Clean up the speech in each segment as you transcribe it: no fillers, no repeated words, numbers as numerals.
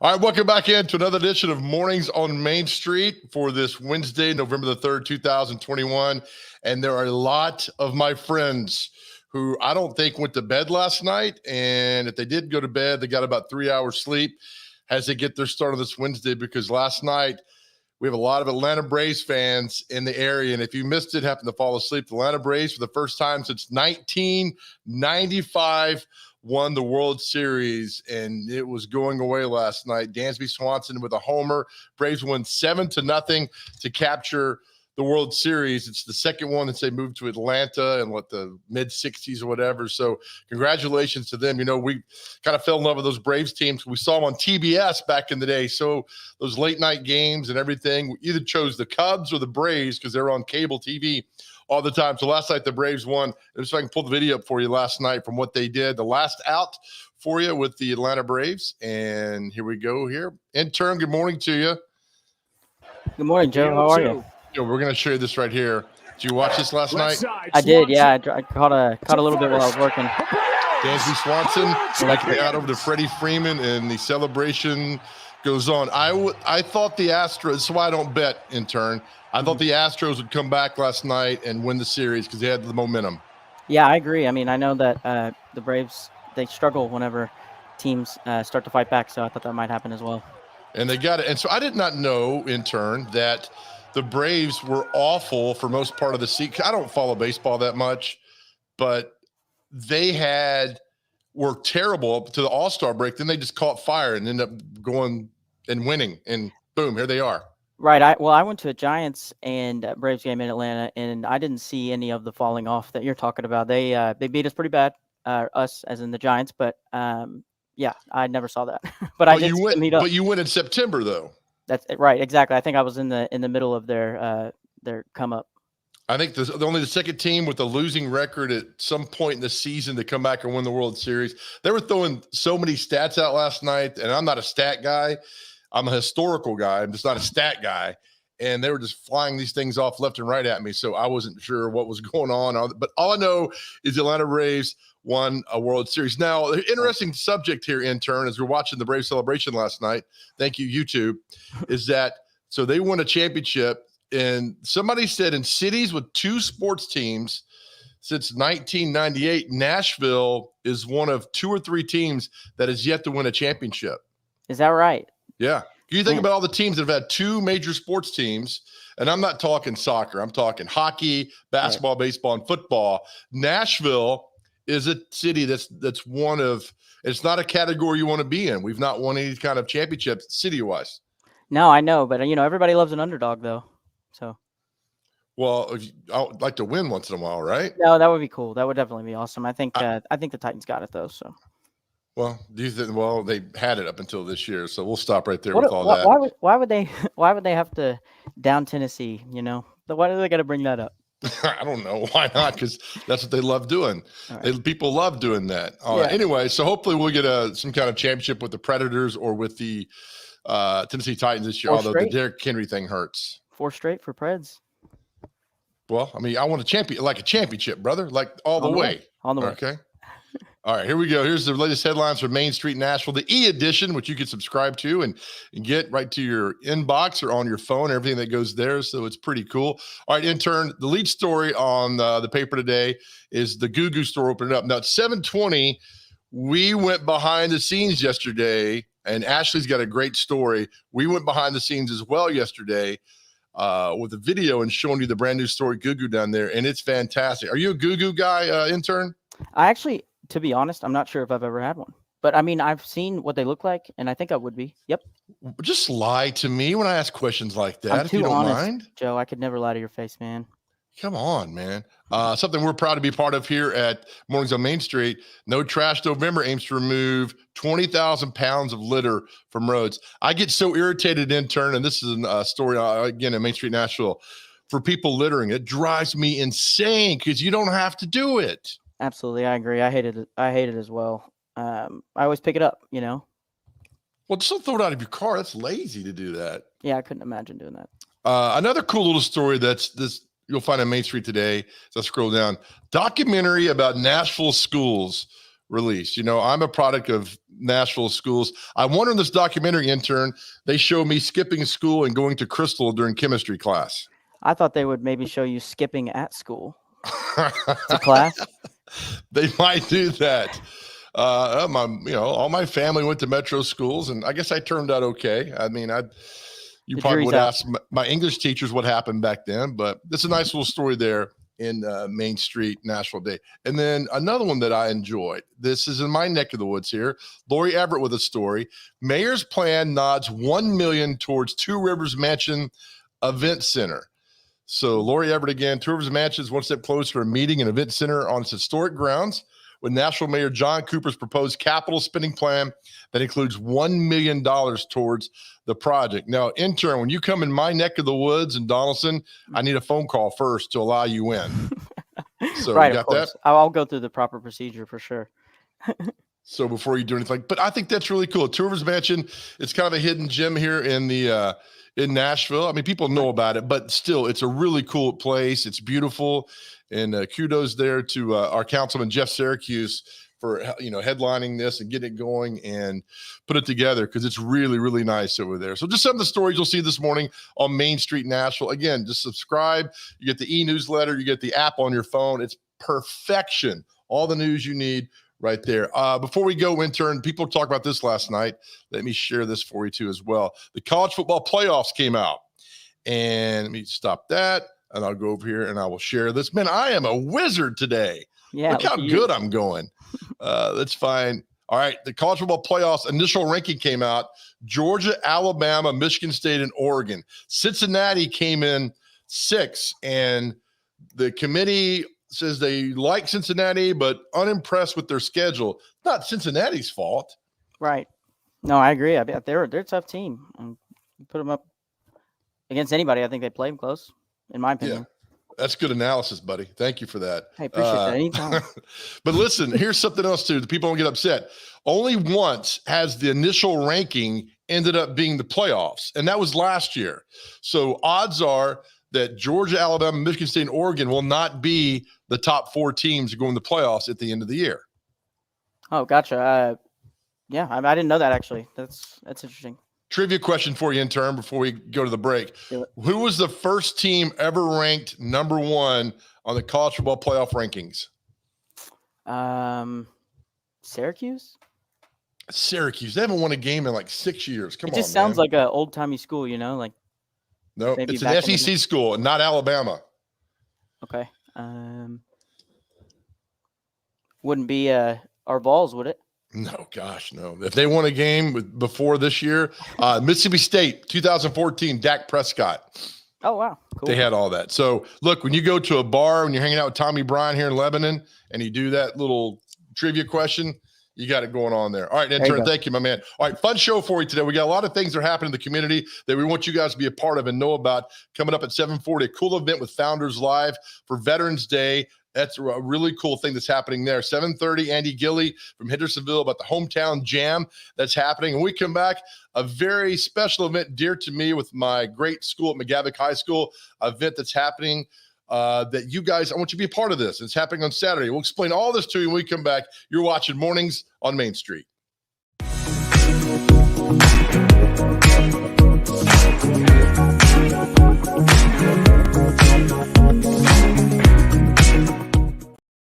All right, welcome back into another edition of Mornings on Main Street for this Wednesday, November the 3rd, 2021. And there are a lot of my friends who I don't think went to bed last night. And if they did go to bed, they got about 3 hours sleep as they get their start on this Wednesday, because last night we have a lot of Atlanta Braves fans in the area. And if you missed it, happened to fall asleep, the Atlanta Braves, for the first time since 1995, won the World Series, and it was going away last night. Dansby Swanson with a homer. Braves won 7-0 to capture the World Series. It's the second one since they moved to Atlanta in the mid-60s or whatever. So congratulations to them. You know, we kind of fell in love with those Braves teams. We saw them on TBS back in the day. So those late night games and everything, we either chose the Cubs or the Braves because they're on cable TV all the time. So last night the Braves won. If I can pull the video up for you last night from what they did, the last out for you with the Atlanta Braves. And here we go here. Intern, good morning to you. Good morning, Joe. How are you? We're going to show you this right here. Did you watch this last night? I did, yeah. I caught a little bit while I was working. Dansby Swanson striking out over to Freddie Freeman, and the celebration goes on. I thought the Astros, that's why I don't bet, intern. I thought the Astros would come back last night and win the series because they had the momentum. Yeah, I agree. I mean, I know that the Braves, they struggle whenever teams start to fight back, so I thought that might happen as well. And they got it. And so I did not know, intern, that the Braves were awful for most part of the season. I don't follow baseball that much, but they were terrible up to the All-Star break. Then they just caught fire and ended up going and winning. And boom, here they are. Right. I went to a Giants and Braves game in Atlanta, and I didn't see any of the falling off that you're talking about. They beat us pretty bad, us as in the Giants. But yeah, I never saw that. But you went in September though. That's right. Exactly. I think I was in the middle of their come up. I think only the second team with a losing record at some point in the season to come back and win the World Series. They were throwing so many stats out last night, and I'm not a stat guy. I'm a historical guy. I'm just not a stat guy. And they were just flying these things off left and right at me. So I wasn't sure what was going on. But all I know is the Atlanta Braves won a World Series. Now, the interesting subject here, intern, as we're watching the Braves celebration last night, thank you, YouTube, is that so they won a championship. And somebody said in cities with two sports teams since 1998, Nashville is one of two or three teams that has yet to win a championship. Is that right? Yeah. You think about all the teams that have had two major sports teams, and I'm not talking soccer. I'm talking hockey, basketball, baseball, and football. Nashville is a city that's one of – it's not a category you want to be in. We've not won any kind of championships city-wise. No, I know. But, everybody loves an underdog, though. So. Well, I would like to win once in a while, right? No, that would be cool. That would definitely be awesome. I think the Titans got it, though, so. Well, do you think? Well, they had it up until this year, so we'll stop right there with all that. Why would they have to down Tennessee? Why do they got to bring that up? I don't know why not, because that's what they love doing. Right. People love doing that. All right. Anyway, so hopefully we'll get some kind of championship with the Predators or with the Tennessee Titans this year. Although the Derrick Henry thing hurts. 4 straight for Preds. Well, I mean, I want a championship, brother, like all the way. On the way. Okay. All right, here we go. Here's the latest headlines from Main Street Nashville, the e-edition, which you can subscribe to and get right to your inbox or on your phone, everything that goes there. So it's pretty cool. All right, intern, the lead story on the paper today is the Goo Goo store opening up. Now, at 7:20, we went behind the scenes yesterday, and Ashley's got a great story. We went behind the scenes as well yesterday with a video and showing you the brand new store, Goo Goo, down there, and it's fantastic. Are you a Goo Goo guy, intern? To be honest, I'm not sure if I've ever had one. But, I mean, I've seen what they look like, and I think I would be. Yep. Just lie to me when I ask questions like that, I'm if you don't honest, mind. Joe, I could never lie to your face, man. Come on, man. Something we're proud to be part of here at Mornings on Main Street. No Trash November aims to remove 20,000 pounds of litter from roads. I get so irritated, intern, and this is a story, again, at Main Street, Nashville, for people littering. It drives me insane because you don't have to do it. Absolutely, I agree. I hate it. I hate it as well. I always pick it up, Well, just don't throw it out of your car. That's lazy to do that. Yeah, I couldn't imagine doing that. Another cool little story you'll find on Main Street today. So let's scroll down. Documentary about Nashville schools released. I'm a product of Nashville schools. I wonder in this documentary, intern, they show me skipping school and going to Crystal during chemistry class. I thought they would maybe show you skipping at school to class. They might do that. All my family went to metro schools, and I guess I turned out okay. I mean, you probably would ask my English teachers what happened back then, but it's a nice little story there in Main Street, Nashville Day. And then another one that I enjoyed. This is in my neck of the woods here. Lori Everett with a story. Mayor's plan nods $1 million towards Two Rivers Mansion Event Center. So Lori Everett again, Two Rivers Mansion is one step closer to a meeting and event center on its historic grounds with Nashville Mayor John Cooper's proposed capital spending plan that includes $1 million towards the project. Now, intern, when you come in my neck of the woods in Donaldson, I need a phone call first to allow you in. So right, you got that? I'll go through the proper procedure for sure. So before you do anything, but I think that's really cool. Two Rivers Mansion, it's kind of a hidden gem here in Nashville. I mean, people know about it, but still, it's a really cool place. It's beautiful. And kudos there to our councilman, Jeff Syracuse, for headlining this and getting it going and put it together, because it's really, really nice over there. So just some of the stories you'll see this morning on Main Street Nashville. Again, just subscribe. You get the e-newsletter. You get the app on your phone. It's perfection. All the news you need right there. Before we go, intern, people talked about this last night. Let me share this for you too as well. The college football playoffs came out. And let me stop that. And I'll go over here and I will share this. Man, I am a wizard today. Yeah, look how good I'm going. That's fine. All right. The college football playoffs initial ranking came out. Georgia, Alabama, Michigan State, and Oregon. Cincinnati came in 6th. And the committee says they like Cincinnati, but unimpressed with their schedule. Not Cincinnati's fault. Right. No, I agree. I bet they're a tough team. And you put them up against anybody, I think they play them close, in my opinion. Yeah. That's good analysis, buddy. Thank you for that. I appreciate that anytime. But listen, here's something else too. The people don't get upset. Only once has the initial ranking ended up being the playoffs, and that was last year. So odds are that Georgia, Alabama, Michigan State, and Oregon will not be the top 4 teams to go in the playoffs at the end of the year. Oh, gotcha. Yeah, I didn't know that actually. That's interesting. Trivia question for you, intern, before we go to the break. Who was the first team ever ranked number 1 on the college football playoff rankings? Syracuse? Syracuse. They haven't won a game in like 6 years. Come on, It just sounds like an old-timey school, like. No, it's an SEC school, not Alabama. Okay. Wouldn't be our Vols, would it? No, gosh, no. If they won a game before this year, Mississippi State, 2014, Dak Prescott. Oh, wow. Cool. They had all that. So, look, when you go to a bar, when you're hanging out with Tommy Bryan here in Lebanon, and you do that little trivia question, you got it going on there. All right, intern, thank you, my man. All right, fun show for you today. We got a lot of things that are happening in the community that we want you guys to be a part of and know about. Coming up at 7:40, a cool event with Founders Live for Veterans Day. That's a really cool thing that's happening there. 7:30, Andy Gilly from Hendersonville about the hometown jam that's happening. And we come back, a very special event dear to me with my great school at McGavick High School, event that's happening that you guys, I want you to be a part of this. It's happening on Saturday. We'll explain all this to you when we come back. You're watching Mornings on Main Street.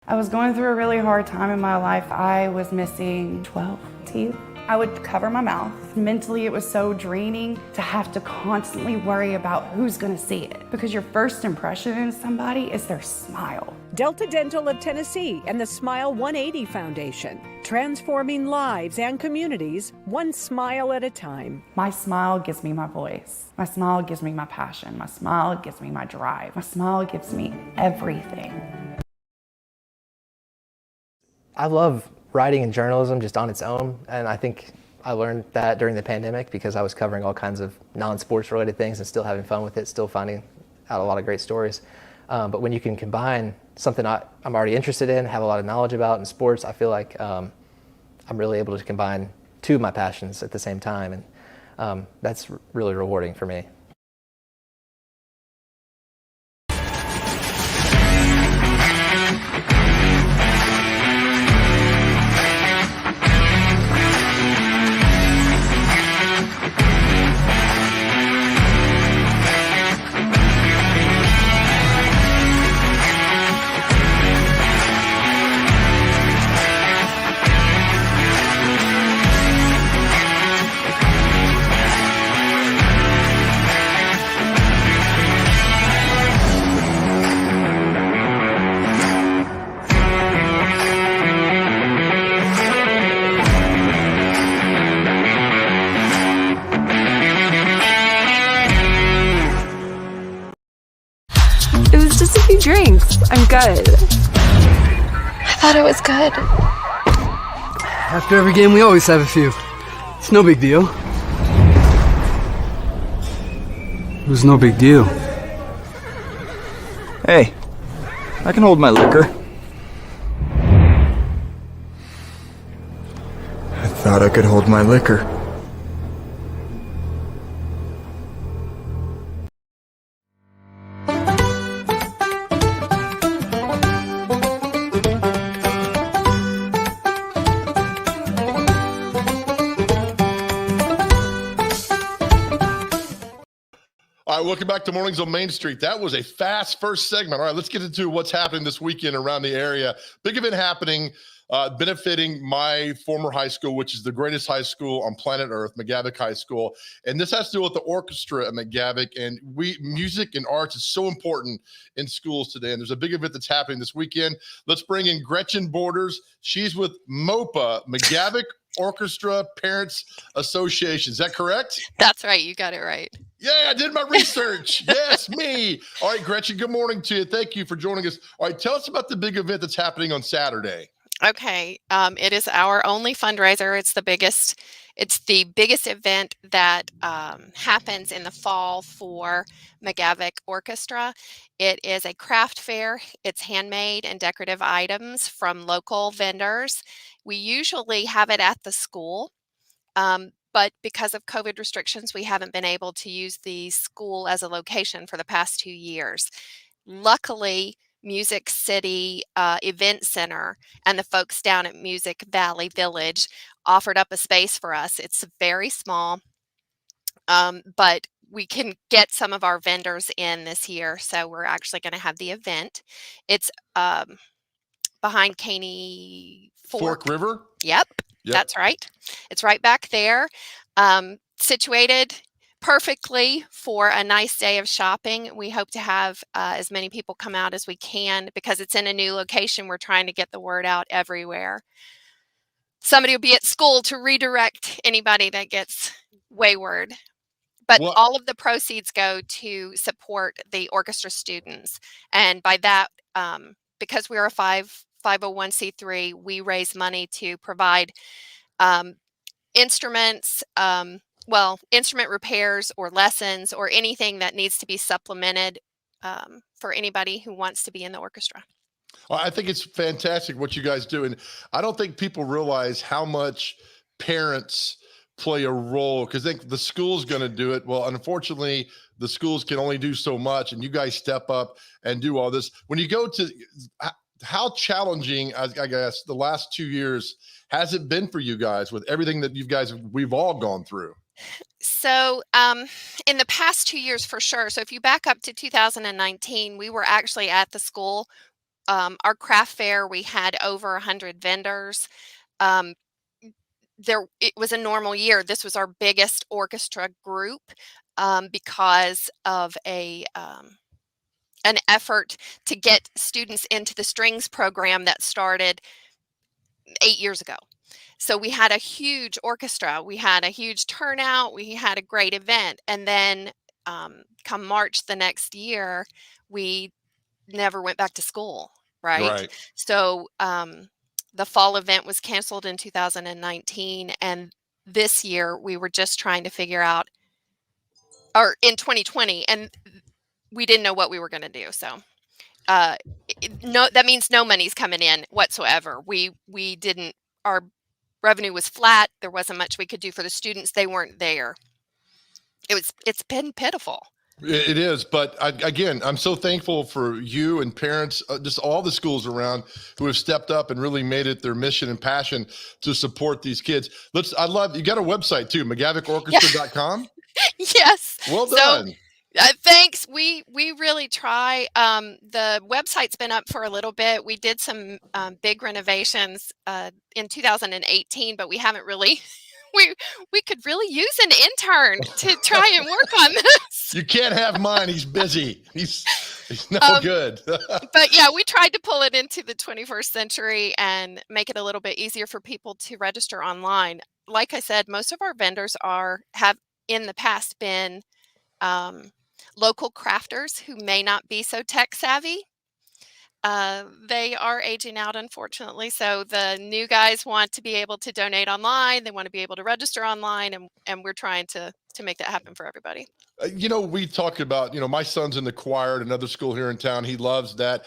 I was going through a really hard time in my life. I was missing 12 teeth. I would cover my mouth. Mentally, it was so draining to have to constantly worry about who's gonna see it, because your first impression in somebody is their smile. Delta Dental of Tennessee and the Smile 180 Foundation, transforming lives and communities one smile at a time. My smile gives me my voice. My smile gives me my passion. My smile gives me my drive. My smile gives me everything. I love writing and journalism just on its own, and I think I learned that during the pandemic because I was covering all kinds of non-sports related things and still having fun with it, still finding out a lot of great stories. But when you can combine something I'm already interested in, have a lot of knowledge about in sports, I feel like I'm really able to combine 2 of my passions at the same time, and that's really rewarding for me. good. I thought it was good. After every game, we always have a few. It's no big deal. It was no big deal. Hey, I can hold my liquor. I thought I could hold my liquor. All right, welcome back to Mornings on Main Street. That was a fast first segment. All right, let's get into what's happening this weekend around the area. Big event happening, benefiting my former high school, which is the greatest high school on planet Earth, McGavock High School. And this has to do with the orchestra at McGavock. And music and arts is so important in schools today. And there's a big event that's happening this weekend. Let's bring in Gretchen Borders. She's with MOPA, McGavock Orchestra Parents Association. Is that correct? That's right. You got it right. Yeah, I did my research. Yes, me. All right, Gretchen, good morning to you. Thank you for joining us. All right, tell us about the big event that's happening on Saturday. Okay. It is our only fundraiser. It's the biggest event that happens in the fall for McGavock Orchestra. It is a craft fair. It's handmade and decorative items from local vendors. We usually have it at the school. But because of COVID restrictions, we haven't been able to use the school as a location for the past 2 years. Luckily, Music City Event Center and the folks down at Music Valley Village offered up a space for us. It's very small, but we can get some of our vendors in this year. So we're actually going to have the event. It's behind Caney Fork River? Yep. That's right. It's right back there, situated perfectly for a nice day of shopping. We hope to have as many people come out as we can because it's in a new location. We're trying to get the word out everywhere. Somebody will be at school to redirect anybody that gets wayward. But all of the proceeds go to support the orchestra students. And by that, because we're a 501c3, we raise money to provide instruments, instrument repairs or lessons or anything that needs to be supplemented for anybody who wants to be in the orchestra. Well, I think it's fantastic what you guys do. And I don't think people realize how much parents play a role because they think the school's going to do it. Well, unfortunately, the schools can only do so much, and you guys step up and do all this. When you go to how challenging, I guess, the last 2 years has it been for you guys with everything that we've all gone through? So in the past 2 years, for sure. So if you back up to 2019, we were actually at the school. Our craft fair, we had over 100 vendors. It was a normal year. This was our biggest orchestra group because of an effort to get students into the strings program that started 8 years ago. So we had a huge orchestra. We had a huge turnout. We had a great event. And then come March the next year, we never went back to school, right? So the fall event was canceled in 2019. And this year, we were just trying to figure out, or in 2020, and we didn't know what we were going to do. So that means no money's coming in whatsoever. We didn't, our revenue was flat. There wasn't much we could do for the students. They weren't there. It's been pitiful. It is, but again, I'm so thankful for you and parents, just all the schools around who have stepped up and really made it their mission and passion to support these kids. I love, you got a website too, McGavockOrchestra.com. Yes. Well done. Thanks. We really try. The website's been up for a little bit. We did some big renovations in 2018, but we haven't really. We could really use an intern to try and work on this. You can't have mine. He's busy. He's no good. But yeah, we tried to pull it into the 21st century and make it a little bit easier for people to register online. Like I said, most of our vendors have in the past been local crafters who may not be so tech savvy. They are aging out, unfortunately. So the new guys want to be able to donate online. They want to be able to register online, and we're trying to make that happen for everybody. We talk about, my son's in the choir at another school here in town. He loves that.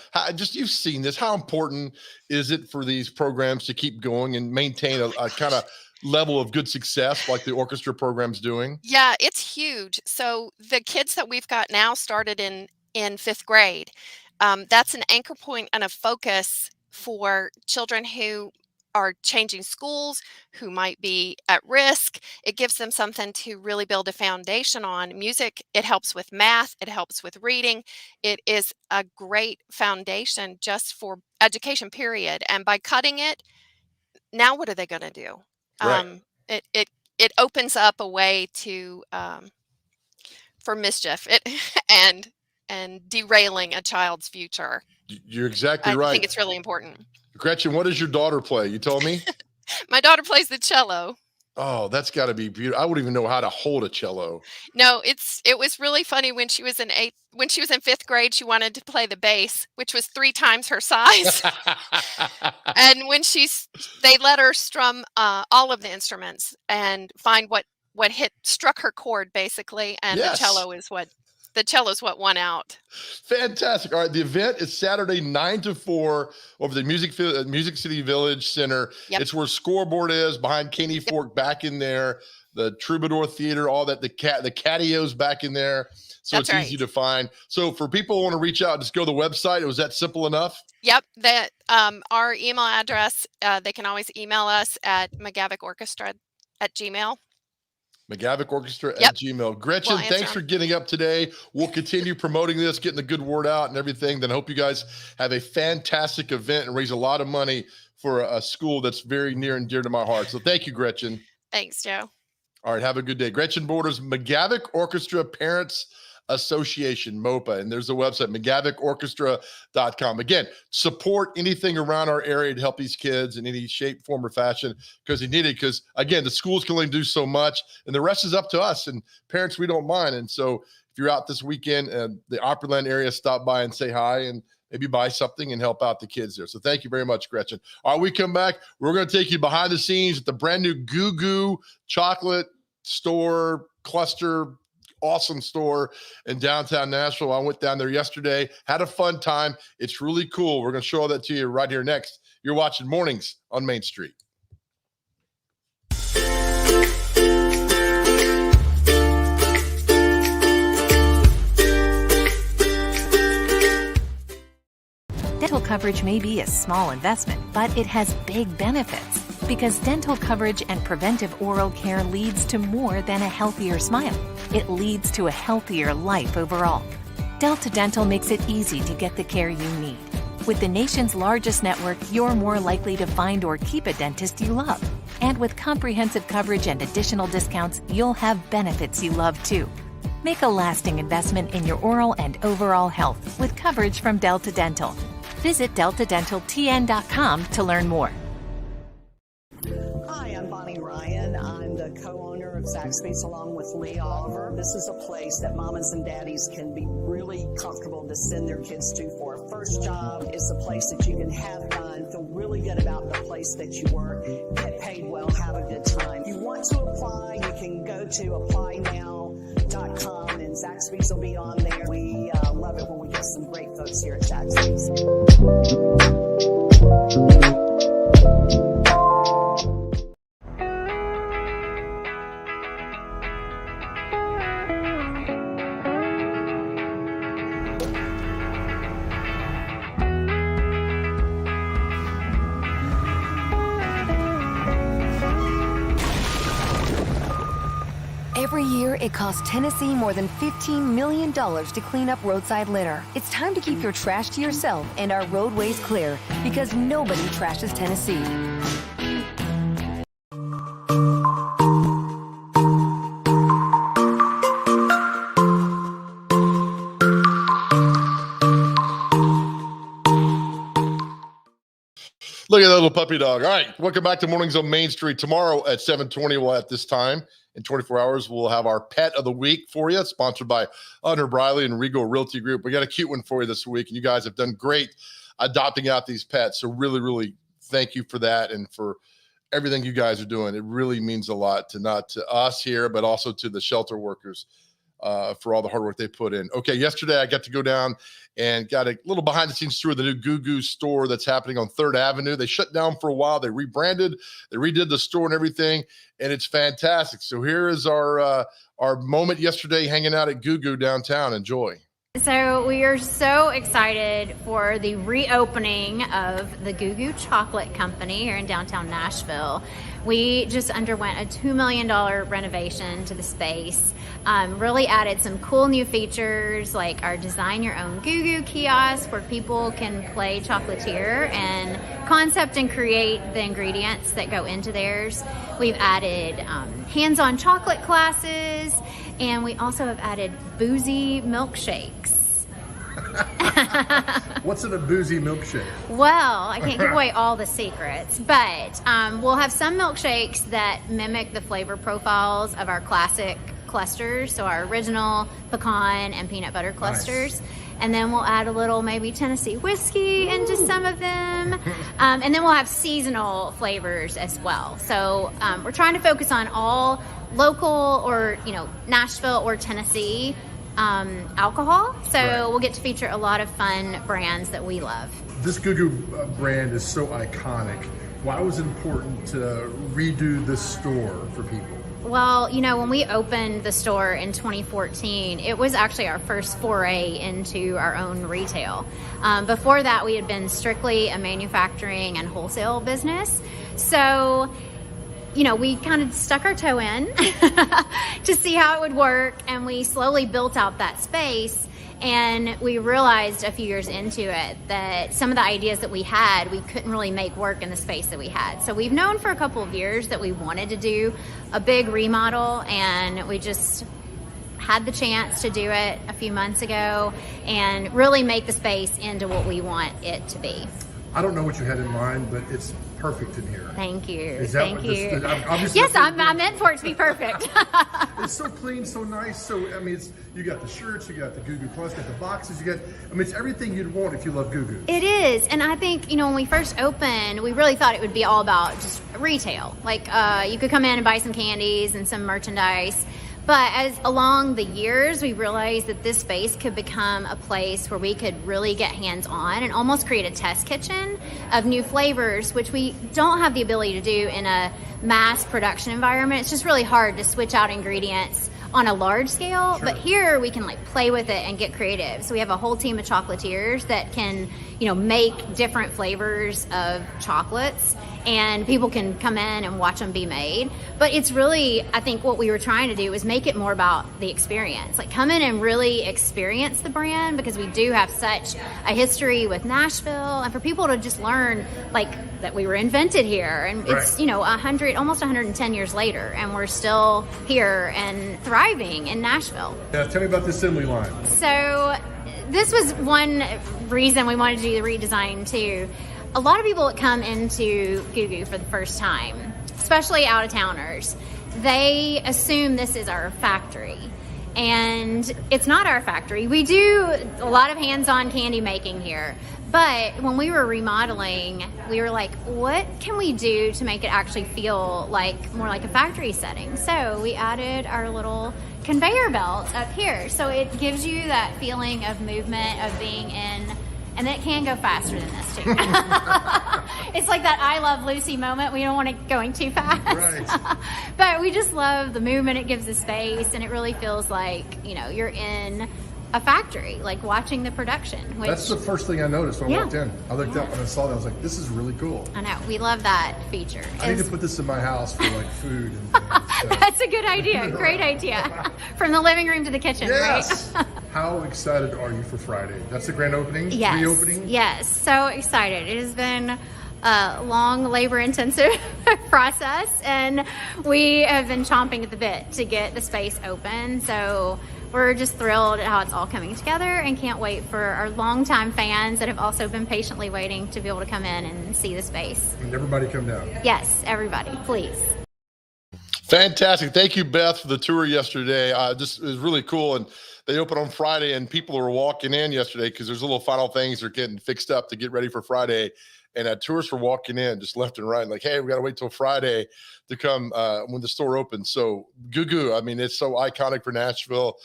You've seen this. How important is it for these programs to keep going and maintain a kind of level of good success like the orchestra program's doing? Yeah, it's huge. So the kids that we've got now started in fifth grade. That's an anchor point and a focus for children who are changing schools, who might be at risk. It gives them something to really build a foundation on. Music, it helps with math, it helps with reading. It is a great foundation just for education, period. And by cutting it, now what are they going to do? Right. It opens up a way to for mischief and derailing a child's future. You're exactly I right. think it's really important. Gretchen, what does your daughter play? You told me? My daughter plays the cello. Oh, that's got to be beautiful. I wouldn't even know how to hold a cello. No, it was really funny when she was in fifth grade. She wanted to play the bass, which was 3 times her size. And when they let her strum all of the instruments and find what struck her chord basically, and Yes. the cello is what won out. Fantastic. All right. The event is Saturday, 9 to 4 over the Music City Village Center. Yep. It's where Scoreboard is, behind Caney Fork, back in there. The Troubadour Theater, all that, the Catio's back in there. So That's it's right. easy to find. So for people who want to reach out, just go to the website. Was that simple enough? Yep. That our email address, they can always email us at McGavick@gmail. McGavick Orchestra Yep. at Gmail. Gretchen, We'll answer thanks for them. getting up today. We'll continue promoting this, getting the good word out and everything. Then I hope you guys have a fantastic event and raise a lot of money for a school that's very near and dear to my heart. So thank you, Gretchen. Thanks, Joe. All right, have a good day. Gretchen Borders, McGavick Orchestra Parents Association, MOPA. And there's the website, McGavickOrchestra.com. Again, support anything around our area to help these kids in any shape, form, or fashion because they need it. Because, again, the schools can only do so much, and the rest is up to us. And parents, we don't mind. And so if you're out this weekend and the Opryland area, stop by and say hi and maybe buy something and help out the kids there. So thank you very much, Gretchen. All right, we come back. We're going to take you behind the scenes at the brand new Goo Goo chocolate store cluster, awesome store in downtown Nashville. I went down there yesterday, had a fun time. It's really cool. We're going to show all that to you right here next. You're watching Mornings on Main Street. Dental coverage may be a small investment, but it has big benefits. Because dental coverage and preventive oral care leads to more than a healthier smile. It leads to a healthier life overall. Delta Dental makes it easy to get the care you need. With the nation's largest network, you're more likely to find or keep a dentist you love. And with comprehensive coverage and additional discounts, you'll have benefits you love too. Make a lasting investment in your oral and overall health with coverage from Delta Dental. Visit deltadentaltn.com to learn more. Hi, I'm Bonnie Ryan. I'm the co-owner of Zaxby's along with Lee Oliver. This is a place that mamas and daddies can be really comfortable to send their kids to for a first job. It's a place that you can have fun, feel really good about the place that you work, get paid well, have a good time. If you want to apply, you can go to applynow.com and Zaxby's will be on there. We love it when we get some great folks here at Zaxby's. Every year, it costs Tennessee more than $15 million to clean up roadside litter. It's time to keep your trash to yourself and our roadways clear, because nobody trashes Tennessee. Look at that little puppy dog. All right, welcome back to Mornings on Main Street. Tomorrow at 7:20, we'll at this time in 24 hours, we'll have our Pet of the Week for you, sponsored by Hunter Briley and Regal Realty Group. We got a cute one for you this week, and you guys have done great adopting out these pets. So really, really thank you for that and for everything you guys are doing. It really means a lot to not to us here, but also to the shelter workers for all the hard work they put in. Okay, yesterday I got to go down and got a little behind the scenes tour of the new Goo Goo store that's happening on 3rd Avenue. They shut down for a while. They rebranded, they redid the store and everything, and it's fantastic. So here is our moment yesterday hanging out at Goo Goo downtown. Enjoy. So we are so excited for the reopening of the Goo Goo Chocolate Company here in downtown Nashville. We just underwent a $2 million renovation to the space. Really added some cool new features like our Design Your Own Goo Goo kiosk where people can play chocolatier and concept and create the ingredients that go into theirs. We've added hands-on chocolate classes, and we also have added boozy milkshakes. What's in a boozy milkshake? Well, I can't give away all the secrets, but we'll have some milkshakes that mimic the flavor profiles of our classic clusters, so our original pecan and peanut butter clusters. Nice. And then we'll add a little maybe Tennessee whiskey into some of them. And then we'll have seasonal flavors as well. So we're trying to focus on all local or, Nashville or Tennessee alcohol. So we'll get to feature a lot of fun brands that we love. This Goo Goo brand is so iconic. Why was it important to redo this store for people? Well, when we opened the store in 2014, it was actually our first foray into our own retail. Before that, we had been strictly a manufacturing and wholesale business. So, we kind of stuck our toe in to see how it would work, and we slowly built out that space. And we realized a few years into it that some of the ideas that we had, we couldn't really make work in the space that we had. So we've known for a couple of years that we wanted to do a big remodel, and we just had the chance to do it a few months ago and really make the space into what we want it to be. I don't know what you had in mind, but it's perfect in here. Thank you. Is that Thank you. Obviously yes, I meant for it to be perfect. It's so clean, so nice. So you got the shirts, you got the Goo Goo Plus, you got the boxes, it's everything you'd want if you love Goo Goo. It is, and I think when we first opened, we really thought it would be all about just retail. Like you could come in and buy some candies and some merchandise. But as along the years, we realized that this space could become a place where we could really get hands-on and almost create a test kitchen of new flavors, which we don't have the ability to do in a mass production environment. It's just really hard to switch out ingredients on a large scale, but here we can play with it and get creative. So we have a whole team of chocolatiers that can, make different flavors of chocolates, and people can come in and watch them be made. But it's really, I think what we were trying to do was make it more about the experience. Come in and really experience the brand, because we do have such a history with Nashville, and for people to just learn that we were invented here, and it's almost 110 years later, and we're still here and thriving in Nashville. Yeah, tell me about the assembly line. So this was one reason we wanted to do the redesign too. A lot of people that come into Goo Goo for the first time, especially out-of-towners, they assume this is our factory. And it's not our factory. We do a lot of hands-on candy making here. But when we were remodeling, we were like, what can we do to make it actually feel more like a factory setting? So we added our little conveyor belt up here. So it gives you that feeling of movement, of being in, and it can go faster than this too. It's like that I Love Lucy moment. We don't want it going too fast. Right. But we just love the movement it gives the space, and it really feels like, you're in a factory, watching the production. That's the first thing I noticed when I walked in. I looked up and I saw that. I was like, this is really cool. I know. We love that feature. I need to put this in my house for food and things. So. That's a good idea. Great idea. From the living room to the kitchen, yes. Right? How excited are you for Friday? That's the grand opening? Yes. Reopening? Yes. So excited. It has been a long, labor-intensive process, and we have been chomping at the bit to get the space open. So we're just thrilled at how it's all coming together, and can't wait for our longtime fans that have also been patiently waiting to be able to come in and see the space. And everybody come down. Yes, everybody, please. Fantastic. Thank you, Beth, for the tour yesterday. It was really cool. And they opened on Friday, and people were walking in yesterday because there's little final things they're getting fixed up to get ready for Friday. And tourists were walking in just left and right, like, hey, we got to wait till Friday to come when the store opens. So Goo, I mean, it's so iconic for Nashville.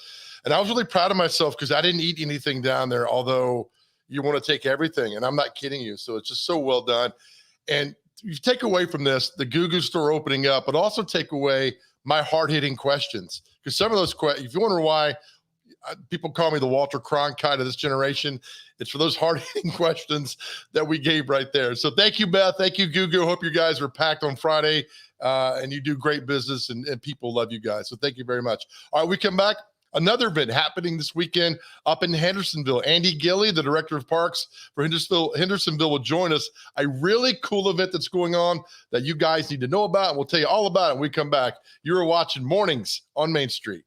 And I was really proud of myself because I didn't eat anything down there, although you want to take everything. And I'm not kidding you. So it's just so well done. And you take away from this, the Goo store opening up, but also take away my hard-hitting questions. Because some of those questions, if you wonder why people call me the Walter Cronkite of this generation, it's for those hard-hitting questions that we gave right there. So thank you, Beth. Thank you, Goo. Hope you guys are packed on Friday, and you do great business, and people love you guys. So thank you very much. All right, we come back. Another event happening this weekend up in Hendersonville. Andy Gilly, the director of parks for Hendersonville, will join us. A really cool event that's going on that you guys need to know about, and we'll tell you all about it when we come back. You're watching Mornings on Main Street.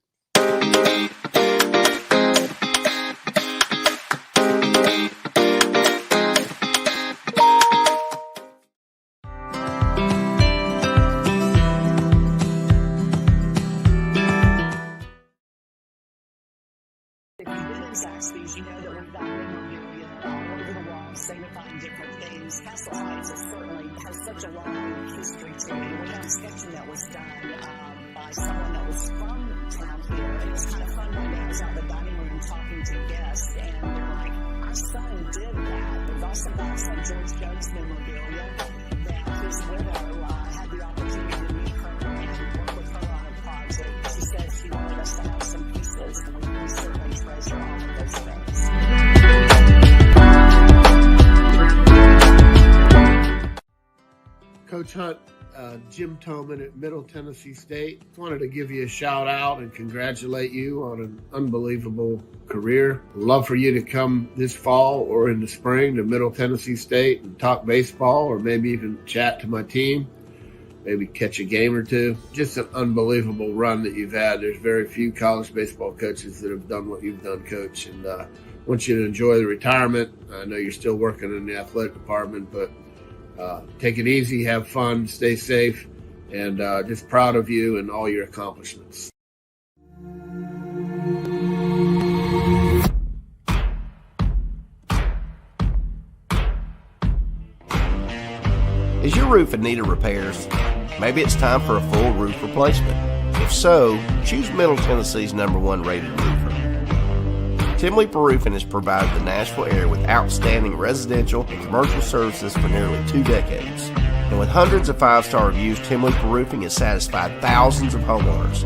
Zaxby's, you know that we've got memorabilia all over the wall, signifying different things. Castle Heights certainly has such a long history to it. We have a sketching that was done by someone that was from town here. And it was kind of fun when I was out in the dining room talking to guests, and they're like, our son did that. We've also got some George Jones memorabilia that his widow had the opportunity to meet her and work with her on a project. She said she wanted us to have some pieces, and we certainly treasure all of those things. Coach Hunt, Jim Toman at Middle Tennessee State. Wanted to give you a shout out and congratulate you on an unbelievable career. Love for you to come this fall or in the spring to Middle Tennessee State and talk baseball, or maybe even chat to my team. Maybe catch a game or two. Just an unbelievable run that you've had. There's very few college baseball coaches that have done what you've done, Coach. And I want you to enjoy the retirement. I know you're still working in the athletic department, but take it easy, have fun, stay safe, and just proud of you and all your accomplishments. Is your roof in need of repairs? Maybe it's time for a full roof replacement. If so, choose Middle Tennessee's #1 rated roofer. Tim Leeper Roofing has provided the Nashville area with outstanding residential and commercial services for nearly 2 decades. And with hundreds of 5-star reviews, Tim Leeper Roofing has satisfied thousands of homeowners.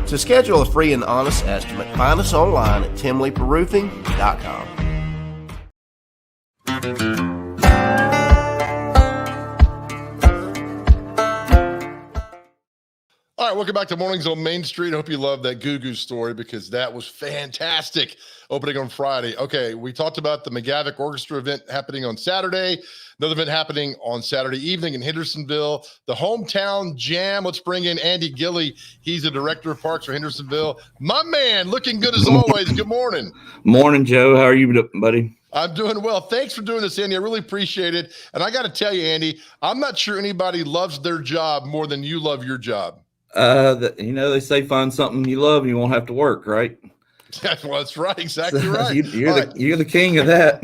To schedule a free and honest estimate, find us online at timleeperroofing.com. All right, welcome back to Mornings on Main Street. I hope you love that Goo story because that was fantastic. Opening on Friday. Okay, we talked about the McGavick Orchestra event happening on Saturday. Another event happening on Saturday evening in Hendersonville. The Hometown Jam. Let's bring in Andy Gilly. He's the director of parks for Hendersonville. My man, looking good as always. Good morning. Morning, Joe. How are you, buddy? I'm doing well. Thanks for doing this, Andy. I really appreciate it. And I got to tell you, Andy, I'm not sure anybody loves their job more than you love your job. They say find something you love and you won't have to work, right? Well, that's right. Exactly So right. You're the king of that.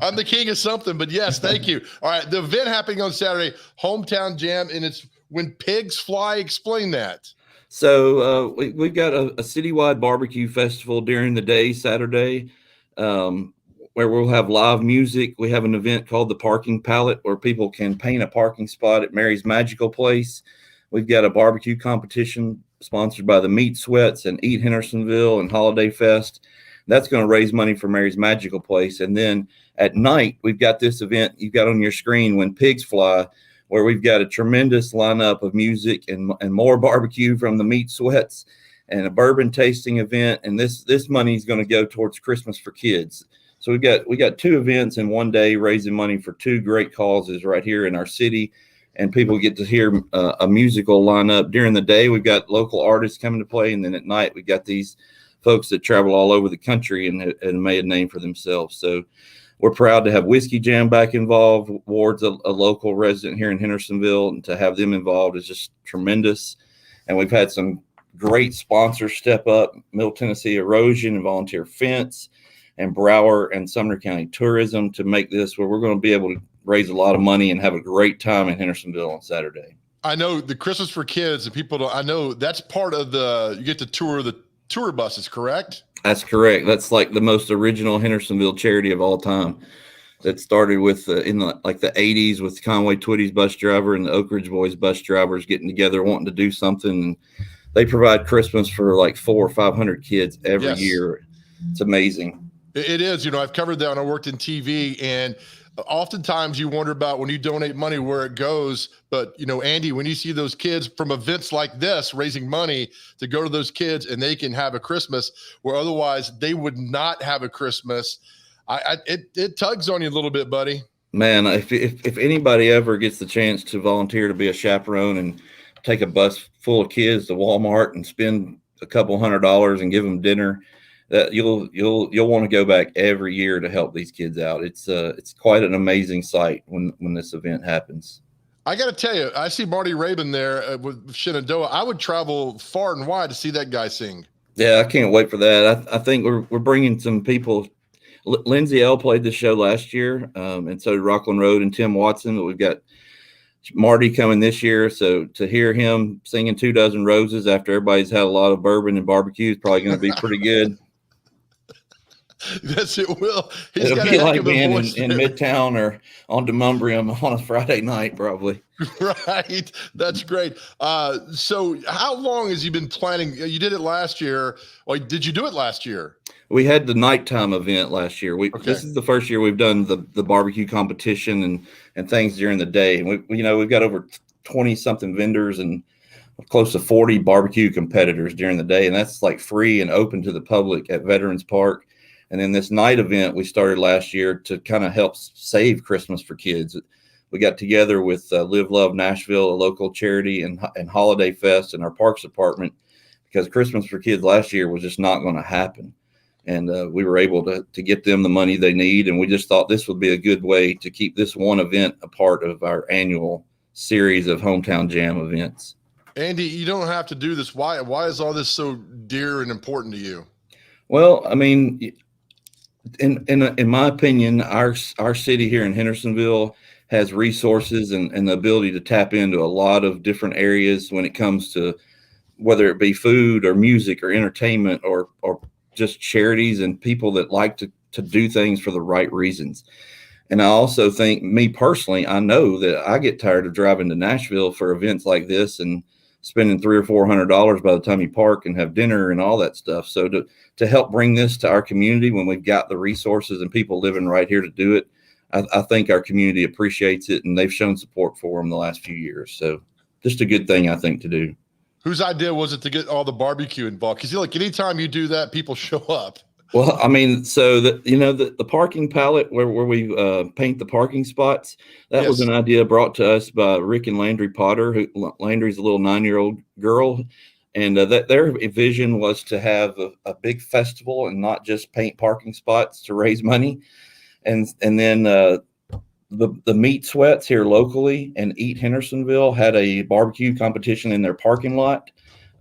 I'm the king of something, but yes, thank you. All right. The event happening on Saturday, Hometown Jam, and it's When Pigs Fly. Explain that. So we've got a citywide barbecue festival during the day, Saturday, where we'll have live music. We have an event called the Parking Palette where people can paint a parking spot at Mary's Magical Place. We've got a barbecue competition sponsored by the Meat Sweats and Eat Hendersonville and Holiday Fest. That's going to raise money for Mary's Magical Place. And then at night, we've got this event you've got on your screen, When Pigs Fly, where we've got a tremendous lineup of music and more barbecue from the Meat Sweats and a bourbon tasting event. And this money is going to go towards Christmas for Kids. So we got 2 events in one day raising money for 2 great causes right here in our city. And people get to hear a musical lineup. During the day, we've got local artists coming to play. And then at night, we got these folks that travel all over the country and made a name for themselves. So we're proud to have Whiskey Jam back involved. Ward's a local resident here in Hendersonville, and to have them involved is just tremendous. and we've had some great sponsors step up: Middle Tennessee Erosion and Volunteer Fence, and Broward and Sumner County Tourism, to make this where we're going to be able to raise a lot of money and have a great time in Hendersonville on Saturday. I know the Christmas for Kids, and people don't, I know that's part of you get to tour the tour buses, correct? That's correct. That's like the most original Hendersonville charity of all time. That started with in the 80s with Conway Twitty's bus driver and the Oak Ridge Boys bus drivers getting together, wanting to do something. And they provide Christmas for like 400 or 500 kids every year. It's amazing. It is. You know, I've covered that when I worked in TV, and oftentimes you wonder about when you donate money where it goes. But, you know, Andy, when you see those kids from events like this raising money to go to those kids and they can have a Christmas where otherwise they would not have a Christmas, it tugs on you a little bit, buddy. Man, if anybody ever gets the chance to volunteer to be a chaperone and take a bus full of kids to Walmart and spend a couple $100 and give them dinner, that you'll want to go back every year to help these kids out. It's quite an amazing sight when this event happens. I got to tell you, I see Marty Rabin there with Shenandoah. I would travel far and wide to see that guy sing. Yeah, I can't wait for that. I think we're bringing some people. Lindsay L played the show last year, and so did Rockland Road and Tim Watson. But we've got Marty coming this year, so to hear him singing 2 Dozen Roses after everybody's had a lot of bourbon and barbecue is probably going to be pretty good. Yes, it will. It'll be like being in Midtown or on Demonbreun on a Friday night, probably. Right. That's great. So how long has you been planning? You did it last year. Or did you do it last year? We had the nighttime event last year. This is the first year we've done the barbecue competition and things during the day. And we've got over 20 something vendors and close to 40 barbecue competitors during the day. And that's like free and open to the public at Veterans Park. And then this night event we started last year to kind of help save Christmas for kids. We got together with Live Love Nashville, a local charity, and Holiday Fest and our Parks Department, because Christmas for Kids last year was just not going to happen. And we were able to get them the money they need. And we just thought this would be a good way to keep this one event a part of our annual series of Hometown Jam events. Andy, you don't have to do this. Why is all this so dear and important to you? Well, I mean, in my opinion, our city here in Hendersonville has resources and the ability to tap into a lot of different areas when it comes to whether it be food or music or entertainment or just charities and people that like to do things for the right reasons. And I also think, me personally, I know that I get tired of driving to Nashville for events like this and spending $300 or $400 by the time you park and have dinner and all that stuff. So to help bring this to our community when we've got the resources and people living right here to do it, I think our community appreciates it, and they've shown support for them the last few years. So just a good thing, I think, to do. Whose idea was it to get all the barbecue involved? Because anytime you do that, people show up. Well, I mean, so the parking palette where we paint the parking spots, that was an idea brought to us by Rick and Landry Potter. Landry's a little 9-year-old girl, and that their vision was to have a big festival and not just paint parking spots to raise money. And then the Meat Sweats here locally and Eat Hendersonville had a barbecue competition in their parking lot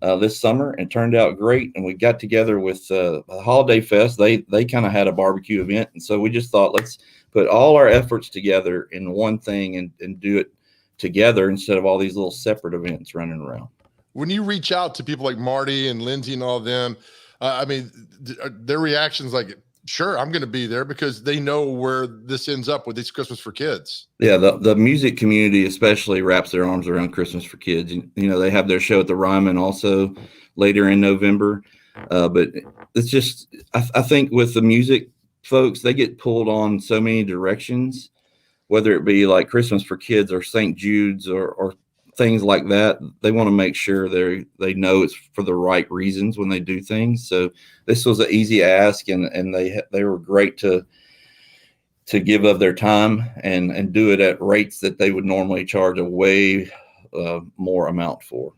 this summer, and turned out great. And we got together with the Holiday Fest. They kind of had a barbecue event, and so we just thought, let's put all our efforts together in one thing and do it together instead of all these little separate events running around. When you reach out to people like Marty and Lindsay and all of them, I mean, their reactions like, sure, I'm going to be there, because they know where this ends up with these Christmas for Kids. Yeah, the music community especially wraps their arms around Christmas for Kids. They have their show at the Ryman also later in November. But it's just, I think with the music folks, they get pulled on so many directions, whether it be like Christmas for Kids or St. Jude's or things like that. They want to make sure they know it's for the right reasons when they do things. So this was an easy ask, and they were great to give of their time and do it at rates that they would normally charge a way more amount for.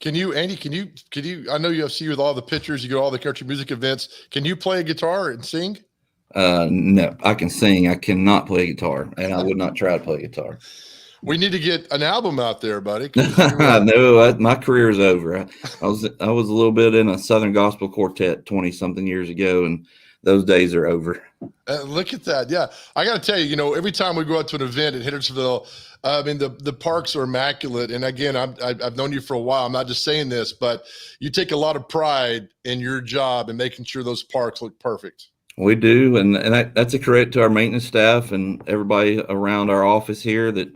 Andy, can you, I know you see with all the pictures, you go to all the country music events. Can you play a guitar and sing? No, I can sing. I cannot play guitar, and I would not try to play guitar. We need to get an album out there, buddy. 'Cause you, No, my career is over. I was a little bit in a Southern Gospel quartet 20 something years ago, and those days are over. Look at that. Yeah. I got to tell you, you know, every time we go out to an event at Hendersonville, I mean, the parks are immaculate. And again, I've known you for a while. I'm not just saying this, but you take a lot of pride in your job and making sure those parks look perfect. We do, and that's a credit to our maintenance staff and everybody around our office here. That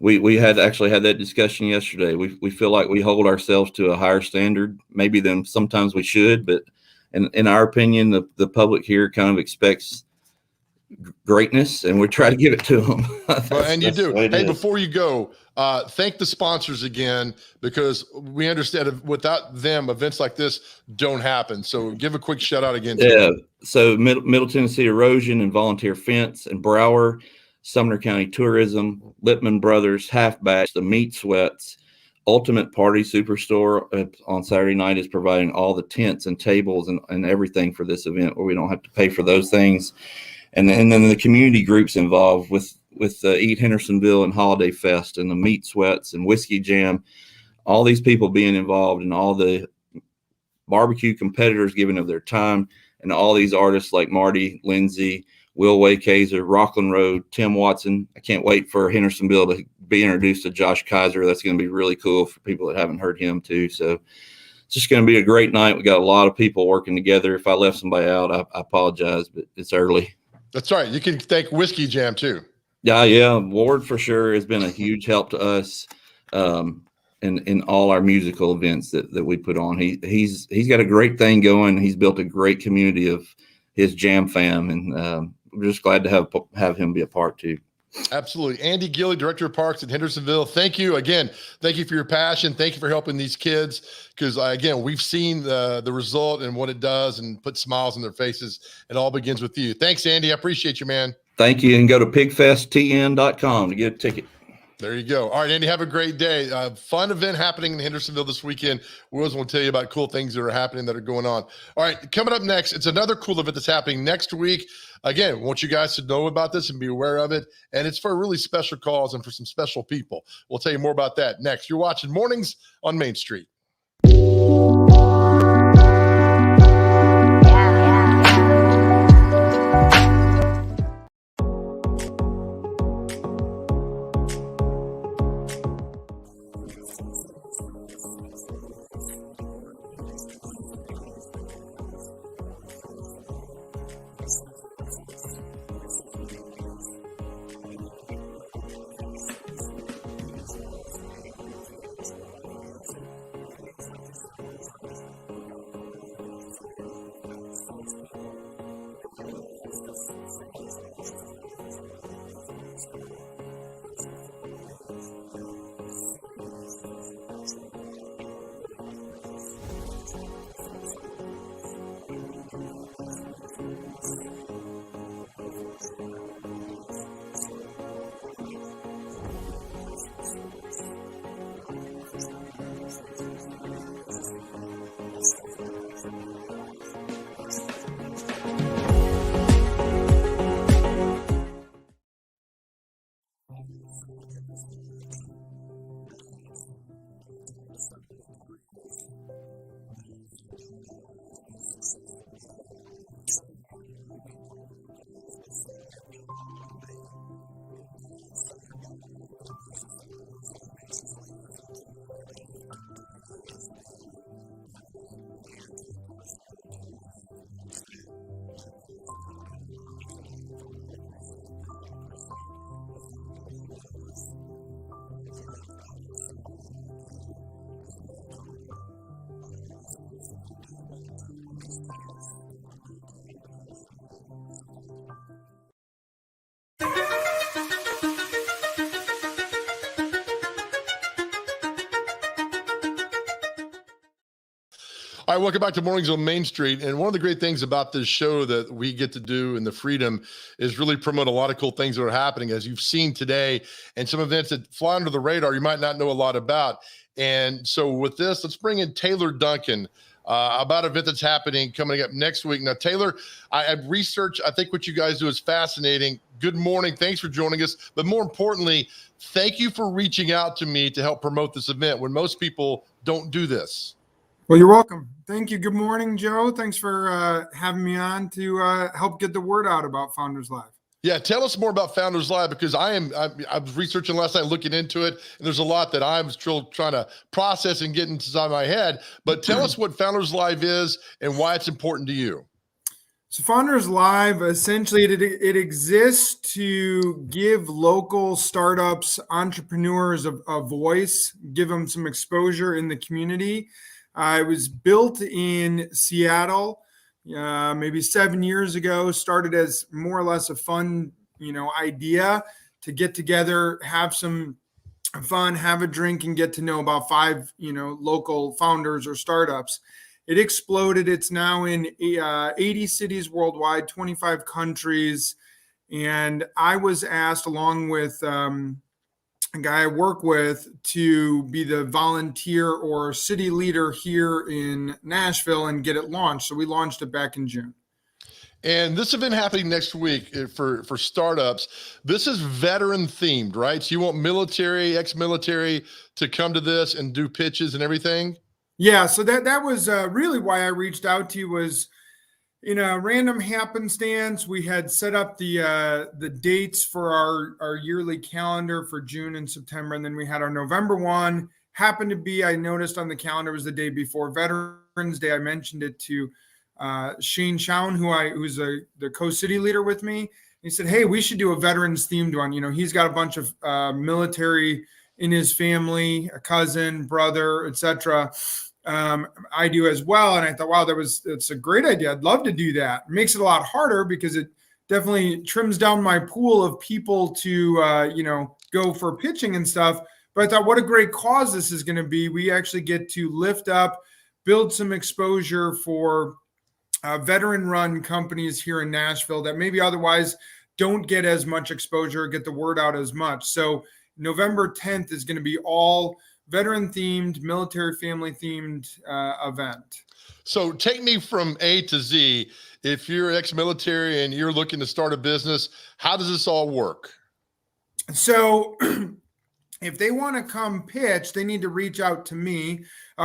we had actually had that discussion yesterday. We feel like we hold ourselves to a higher standard, maybe than sometimes we should, but in our opinion, the public here kind of expects greatness, and we try to give it to them. Well, and you do. Hey, before you go, thank the sponsors again, because we understand without them, events like this don't happen. So give a quick shout out again. Yeah. So Middle Tennessee Erosion and Volunteer Fence and Brower, Sumner County Tourism, Lippman Brothers, Halfbacks, the Meat Sweats, Ultimate Party Superstore on Saturday night is providing all the tents and tables and everything for this event, where we don't have to pay for those things. And then the community groups involved with Eat Hendersonville and Holiday Fest and the Meat Sweats and Whiskey Jam, all these people being involved, and all the barbecue competitors giving of their time, and all these artists like Marty, Lindsay, Will Waykazer, Rockland Road, Tim Watson. I can't wait for Hendersonville to be introduced to Josh Kaiser. That's going to be really cool for people that haven't heard him too. So it's just going to be a great night. We got a lot of people working together. If I left somebody out, I apologize, but it's early. That's right. You can thank Whiskey Jam too. Yeah. Ward for sure has been a huge help to us in all our musical events that we put on. He's got a great thing going. He's built a great community of his jam fam, and we're just glad to have him be a part too. Absolutely. Andy Gilley, Director of Parks at Hendersonville. Thank you again. Thank you for your passion. Thank you for helping these kids, because again, we've seen the result and what it does and put smiles on their faces. It all begins with you. Thanks, Andy. I appreciate you, man. Thank you. And go to pigfesttn.com to get a ticket. There you go. All right, Andy, have a great day. Fun event happening in Hendersonville this weekend. We always want to tell you about cool things that are happening, that are going on. All right, coming up next, it's another cool event that's happening next week. Again, I want you guys to know about this and be aware of it. And it's for a really special cause and for some special people. We'll tell you more about that next. You're watching Mornings on Main Street. All right, welcome back to Mornings on Main Street. And one of the great things about this show that we get to do and the freedom is really promote a lot of cool things that are happening, as you've seen today, and some events that fly under the radar you might not know a lot about. And so with this, let's bring in Taylor Duncan about an event that's happening coming up next week. Now, Taylor, I've researched. I think what you guys do is fascinating. Good morning. Thanks for joining us. But more importantly, thank you for reaching out to me to help promote this event when most people don't do this. Well, you're welcome. Thank you. Good morning, Joe. Thanks for having me on to help get the word out about Founders Live. Yeah, tell us more about Founders Live, because I was researching last night, looking into it, and there's a lot that I'm still trying to process and get inside my head. But tell us what Founders Live is and why it's important to you. So Founders Live, essentially, it exists to give local startups, entrepreneurs a voice, give them some exposure in the community. It was built in Seattle. Maybe 7 years ago, started as more or less a fun, idea to get together, have some fun, have a drink, and get to know about 5, local founders or startups. It exploded. It's now in 80 cities worldwide, 25 countries. And I was asked, along with a guy I work with, to be the volunteer or city leader here in Nashville and get it launched. So we launched it back in June. And this event happening next week for startups, this is veteran themed, right? So you want military, ex-military to come to this and do pitches and everything? Yeah, so that was really why I reached out to you. Was in a random happenstance, we had set up the dates for our yearly calendar for June and September, and then we had our November one. Happened to be, I noticed on the calendar, was the day before Veterans Day. I mentioned it to Shane Chown, who's the co-city leader with me. He said, "Hey, we should do a veterans themed one." He's got a bunch of military in his family, a cousin, brother, etc. I do as well. And I thought, wow, it's a great idea. I'd love to do that. It makes it a lot harder because it definitely trims down my pool of people to, go for pitching and stuff. But I thought, what a great cause this is going to be. We actually get to lift up, build some exposure for veteran-run companies here in Nashville that maybe otherwise don't get as much exposure, get the word out as much. So November 10th is going to be all veteran-themed, military family-themed event. So take me from A to Z. If you're ex-military and you're looking to start a business, how does this all work? So if they want to come pitch, they need to reach out to me.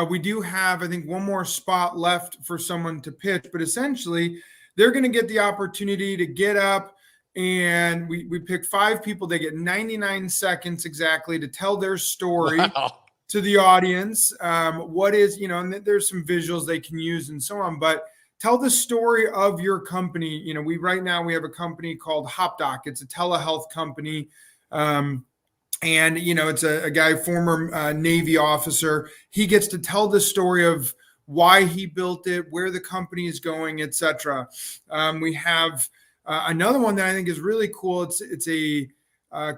We do have, I think, one more spot left for someone to pitch, but essentially they're going to get the opportunity to get up, and we pick 5 people. They get 99 seconds exactly to tell their story. Wow. To the audience. What is, and there's some visuals they can use and so on, but tell the story of your company. Right now we have a company called HopDoc. It's a telehealth company. And, it's a guy, former Navy officer. He gets to tell the story of why he built it, where the company is going, etc. We have another one that I think is really cool. It's a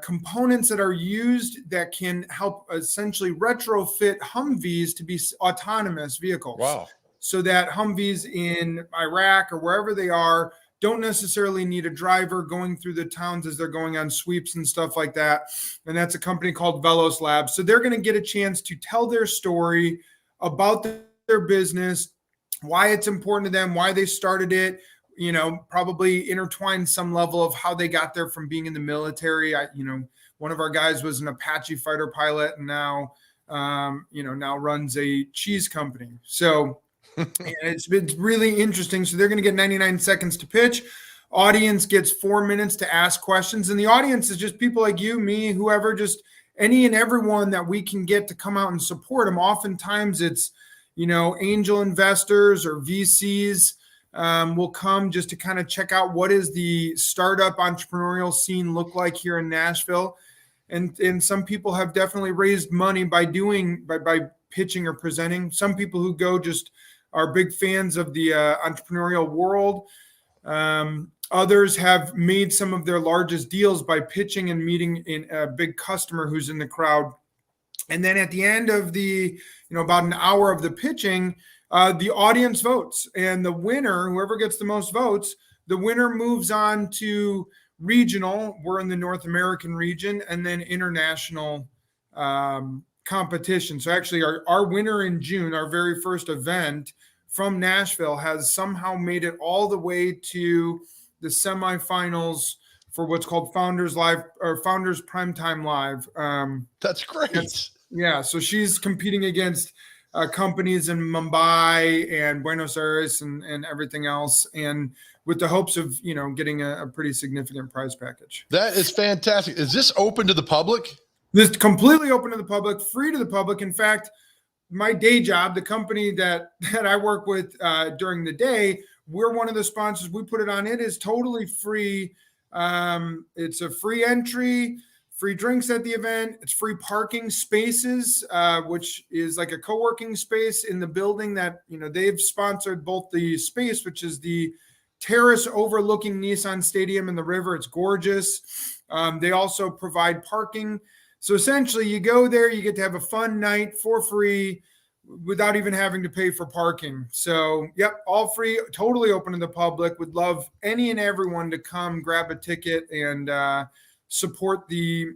components that are used that can help essentially retrofit Humvees to be autonomous vehicles. Wow. So that Humvees in Iraq or wherever they are don't necessarily need a driver going through the towns as they're going on sweeps and stuff like that. And that's a company called Velos Labs. So they're going to get a chance to tell their story about their business, why it's important to them, why they started it, probably intertwine some level of how they got there from being in the military. One of our guys was an Apache fighter pilot and now runs a cheese company. So it's been really interesting. So they're going to get 99 seconds to pitch. Audience gets 4 minutes to ask questions. And the audience is just people like you, me, whoever, just any and everyone that we can get to come out and support them. Oftentimes it's, angel investors or VCs will come just to kind of check out what is the startup entrepreneurial scene look like here in Nashville. And some people have definitely raised money by pitching or presenting. Some people who go just are big fans of the entrepreneurial world. Others have made some of their largest deals by pitching and meeting in a big customer who's in the crowd. And then at the end of about an hour of the pitching, the audience votes, and the winner, whoever gets the most votes, the winner moves on to regional. We're in the North American region, and then international competition. So actually our winner in June, our very first event from Nashville has somehow made it all the way to the semifinals for what's called Founders Live or Founders Primetime Live. That's great. Yeah, so she's competing against companies in Mumbai and Buenos Aires and everything else, and with the hopes of getting a pretty significant prize package. That is fantastic. Is this open to the public? This is completely open to the public, free to the public. In fact, my day job, the company that I work with during the day, we're one of the sponsors. We put it on. It is totally free. It's a free entry, free drinks at the event. It's free parking spaces, which is like a co-working space in the building that, they've sponsored both the space, which is the terrace overlooking Nissan Stadium and the river. It's gorgeous. They also provide parking. So essentially you go there, you get to have a fun night for free without even having to pay for parking. So, yep, all free, totally open to the public. Would love any and everyone to come grab a ticket and support the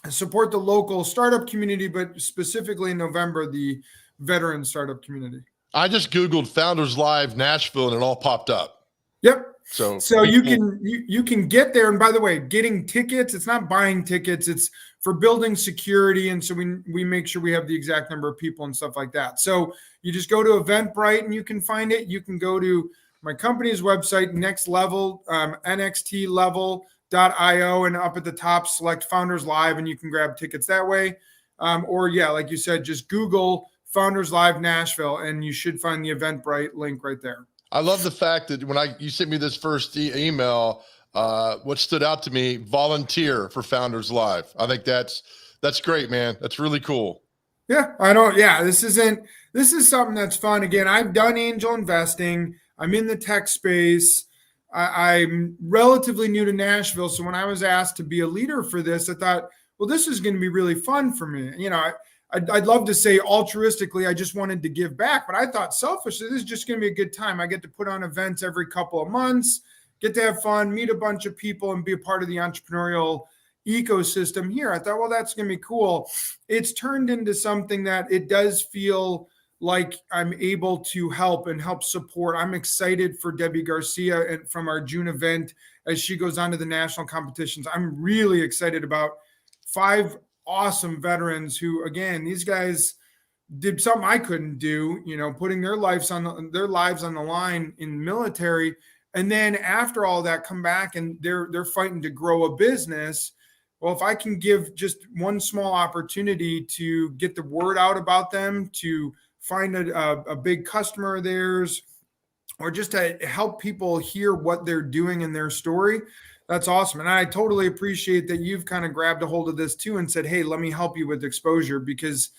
local startup community, but specifically in November, the veteran startup community. I just Googled Founders Live Nashville and it all popped up. Yep. So you can get there. And by the way, getting tickets, it's not buying tickets, it's for building security. And so we make sure we have the exact number of people and stuff like that. So you just go to Eventbrite and you can find it. You can go to my company's website, Next Level, nxtlevel.io, and up at the top, select Founders Live, and you can grab tickets that way. Or yeah, like you said, just Google Founders Live Nashville, and you should find the Eventbrite link right there. I love the fact that when you sent me this first email, what stood out to me, volunteer for Founders Live. I think that's great, man. That's really cool. Yeah, this is something that's fun. Again, I've done angel investing. I'm in the tech space. I'm relatively new to Nashville. So when I was asked to be a leader for this, I thought, well, this is going to be really fun for me. I'd love to say altruistically, I just wanted to give back, but I thought selfishly, this is just going to be a good time. I get to put on events every couple of months, get to have fun, meet a bunch of people, and be a part of the entrepreneurial ecosystem here. I thought, well, that's going to be cool. It's turned into something that it does feel like I'm able to help support. I'm excited for Debbie Garcia and from our June event as she goes on to the national competitions. I'm really excited about 5 awesome veterans who, again, these guys did something I couldn't do, putting their lives on the line in military. And then after all that, come back and they're fighting to grow a business. Well, if I can give just one small opportunity to get the word out about them, to find a big customer of theirs, or just to help people hear what they're doing in their story, that's awesome. And I totally appreciate that you've kind of grabbed a hold of this too and said, hey, let me help you with exposure because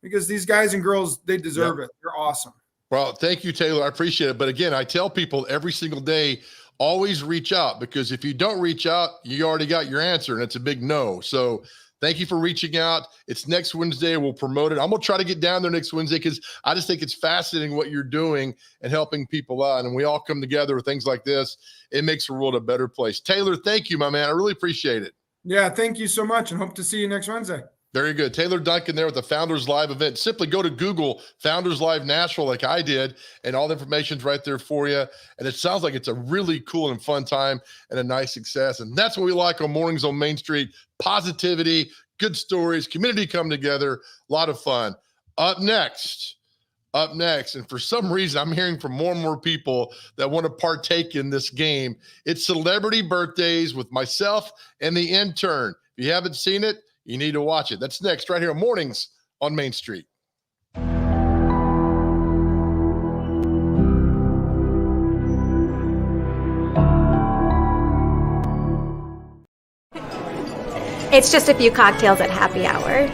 these guys and girls, they deserve it. They're awesome. Well, thank you, Taylor. I appreciate it. But again, I tell people every single day, always reach out, because if you don't reach out, you already got your answer and it's a big no. So thank you for reaching out. It's next Wednesday. We'll promote it. I'm going to try to get down there next Wednesday because I just think it's fascinating what you're doing and helping people out. And we all come together with things like this. It makes the world a better place. Taylor, thank you, my man. I really appreciate it. Yeah, thank you so much and hope to see you next Wednesday. Very good. Taylor Duncan there with the Founders Live event. Simply go to Google Founders Live Nashville like I did, and all the information's right there for you. And it sounds like it's a really cool and fun time and a nice success. And that's what we like on Mornings on Main Street. Positivity, good stories, community come together, a lot of fun. Up next, and for some reason, I'm hearing from more and more people that want to partake in this game. It's celebrity birthdays with myself and the intern. If you haven't seen it, you need to watch it. That's next right here on Mornings on Main Street. It's just a few cocktails at happy hour.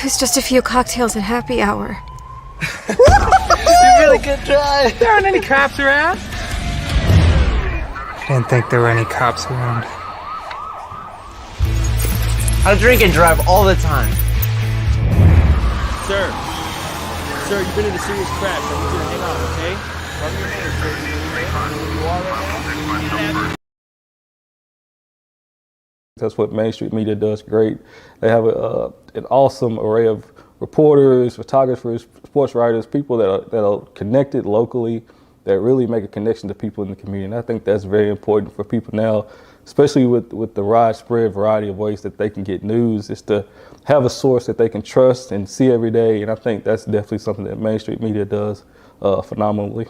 It's just a few cocktails at happy hour. You really good drive. There aren't any cops around. I didn't think there were any cops around. I drink and drive all the time. Sir, you've been in a serious crash. I need you to hang on, okay? Run your name, sir. You are right now? That's what Main Street Media does great. They have an awesome array of reporters, photographers, sports writers, people that are connected locally, that really make a connection to people in the community. And I think that's very important for people now, especially with the widespread variety of ways that they can get news, is to have a source that they can trust and see every day. And I think that's definitely something that Main Street Media does phenomenally.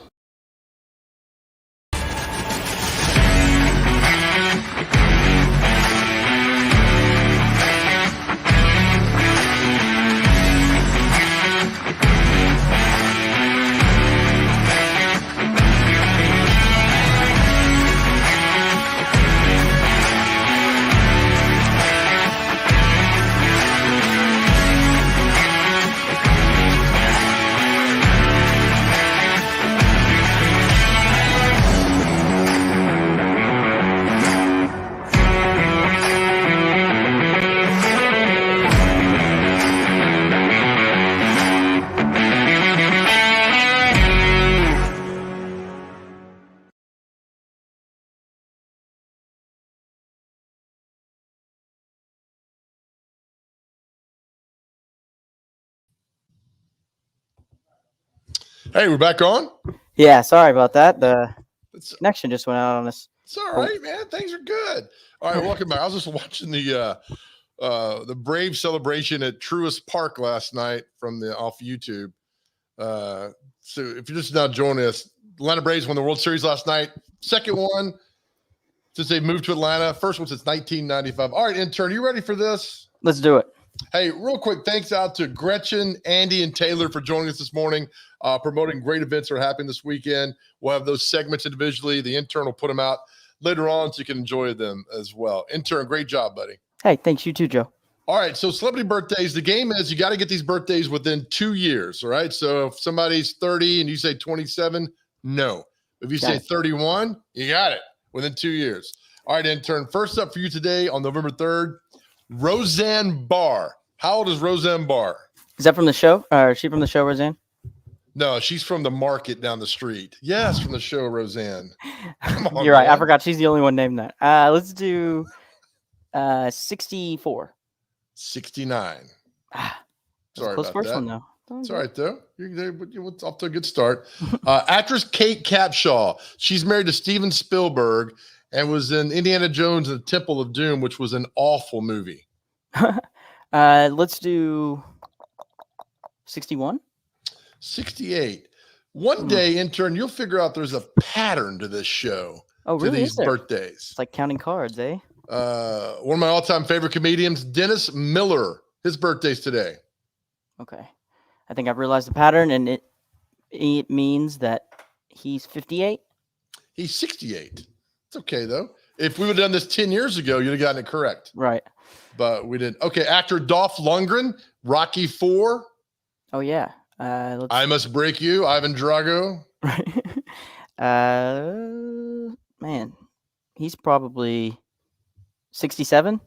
Hey, we're back on. Yeah, sorry about that. The connection just went out on us. It's all right, man. Things are good. All right, welcome back. I was just watching the Brave celebration at Truist Park last night off YouTube. So if you're just now joining us, Atlanta Braves won the World Series last night. Second one since they moved to Atlanta. First one since 1995. All right, intern, you ready for this? Let's do it. Hey, real quick, thanks out to Gretchen, Andy, and Taylor for joining us this morning, promoting great events that are happening this weekend. We'll have those segments individually. The intern will put them out later on so you can enjoy them as well. Intern, great job, buddy. Hey, thanks. You too, Joe. All right, so celebrity birthdays. The game is you got to get these birthdays within 2 years, all right? So if somebody's 30 and you say 27, no. If you say 31, you got it within 2 years. All right, intern, first up for you today on November 3rd, Roseanne Barr. How old is Roseanne Barr? Is that from the show? Or is she from the show, Roseanne? No, she's from the market down the street. Yes, from the show, Roseanne. Come on, You're right. man. I forgot she's the only one named that. Let's do 64. 69. Sorry close about first that. one, though. It's all right, though. You're off to a good start. Actress Kate Capshaw. She's married to Steven Spielberg and was in Indiana Jones and the Temple of Doom, which was an awful movie. Let's do 61. 68. One day, intern, you'll figure out there's a pattern to this show. Oh, really? To these Is there? birthdays. It's like counting cards, eh? One of my all-time favorite comedians, Dennis Miller. His birthday's today. Okay. I think I've realized the pattern, and it means that he's 58. He's 68. It's okay, though. If we would have done this 10 years ago, you'd have gotten it correct. Right. But we didn't. Okay, actor Dolph Lundgren, Rocky IV. Oh, yeah. I Must Break You, Ivan Drago. Man, he's probably 67.